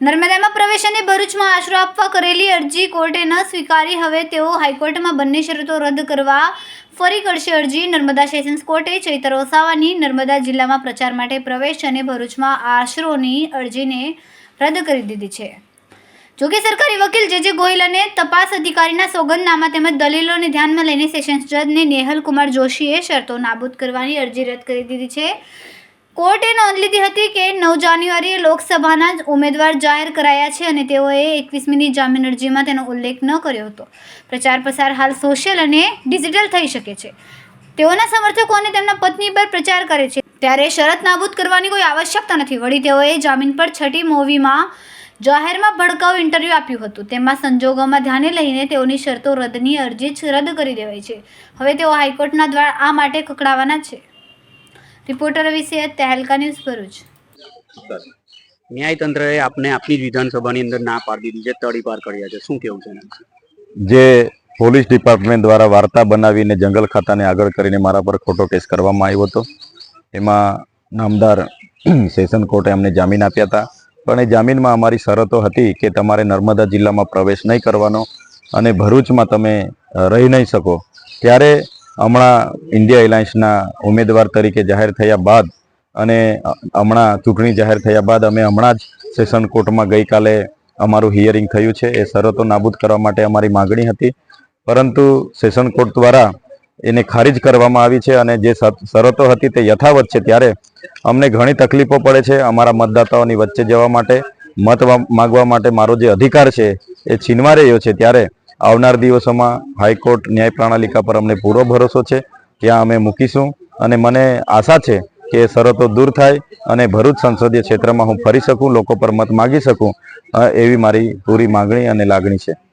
નર્મદામાં પ્રવેશ અને ભરૂચમાં આશરો આપવા કરેલી અરજી કોર્ટે ન સ્વીકારી હવે તેઓ હાઈકોર્ટમાં બંને શરતો રદ કરવા ફરી કરશે અરજી। નર્મદા સેશન્સ કોર્ટે ચૈતર વસાવાની નર્મદા જિલ્લામાં પ્રચાર માટે પ્રવેશ અને ભરૂચમાં આશરોની અરજીને રદ કરી દીધી છે। જોકે સરકારી વકીલ જે ગોહિલ અને તપાસ અધિકારીના સોગંદનામા તેમજ દલીલોને ધ્યાનમાં લઈને સેશન્સ જજને નેહલ કુમાર જોશીએ શરતો નાબૂદ કરવાની અરજી રદ કરી દીધી છે। કોર્ટે નોંધ લીધી હતી કે 9 જાન્યુઆરીએ લોકસભાના જ ઉમેદવાર જાહેર કરાયા છે અને તેઓએ 21મીની જામીન અરજીમાં તેનો ઉલ્લેખ ન કર્યો હતો। પ્રચાર પ્રસાર હાલ સોશિયલ અને ડિજિટલ થઈ શકે છે। તેઓના સમર્થકો અને તેમના પત્ની પર પ્રચાર કરે છે ત્યારે શરત નાબૂદ કરવાની કોઈ આવશ્યકતા નથી। વળી તેઓએ જામીન પર છઠ્ઠી મૂવીમાં જાહેરમાં ભડકાઉ ઇન્ટરવ્યૂ આપ્યું હતું। તેમાં સંજોગોમાં ધ્યાને લઈને તેઓની શરતો રદની અરજી જ રદ કરી દેવાઈ છે। હવે તેઓ હાઈકોર્ટના દ્વાર આ માટે ખખડાવવાના છે। રિપોર્ટર વિશે તહેલકા ન્યૂઝ ભરૂચ। ન્યાયતંત્રએ આપને આપની જ વિધાનસભાની અંદર ના પાડી દીધી છે, તડીપાર કર્યા છે, શું કહેવું છે? જે પોલીસ ડિપાર્ટમેન્ટ દ્વારા વાર્તા બનાવીને જંગલ ખાતાને આગળ કરીને મારા પર ખોટો કેસ કરવામાં આવ્યો હતો। એમાં નામદાર સેશન કોર્ટે અમને જામીન આપ્યા હતા, પણ એ જામીનમાં અમારી શરતો હતી કે તમારે નર્મદા જિલ્લામાં પ્રવેશ નહીં કરવાનો અને ભરૂચમાં તમે રહી નહીં શકો। ત્યારે હમણાં ઇન્ડિયા એલાયન્સના ઉમેદવાર તરીકે જાહેર થયા બાદ અને હમણાં ચૂંટણી જાહેર થયા બાદ અમે હમણાં જ સેશન કોર્ટમાં ગઈકાલે અમારું હિયરિંગ થયું છે। એ શરતો નાબૂદ કરવા માટે અમારી માગણી હતી, પરંતુ સેશન કોર્ટ દ્વારા એને ખારીજ કરવામાં આવી છે અને જે શરતો હતી તે યથાવત છે। ત્યારે અમને ઘણી તકલીફો પડે છે અમારા મતદાતાઓની વચ્ચે જવા માટે, મત માગવા માટે મારો જે અધિકાર છે એ છીનવા રહ્યો છે। ત્યારે આવનાર દિવસોમાં હાઈકોર્ટ ન્યાય પ્રણાલિકા પર અમને પૂરો ભરોસો છે, ત્યાં અમે મૂકીશું અને મને આશા છે કે શરતો દૂર થાય અને ભરૂચ સંસદીય ક્ષેત્રમાં હું ફરી શકું, લોકો પર મત માગી શકું, એવી મારી પૂરી માગણી અને લાગણી છે।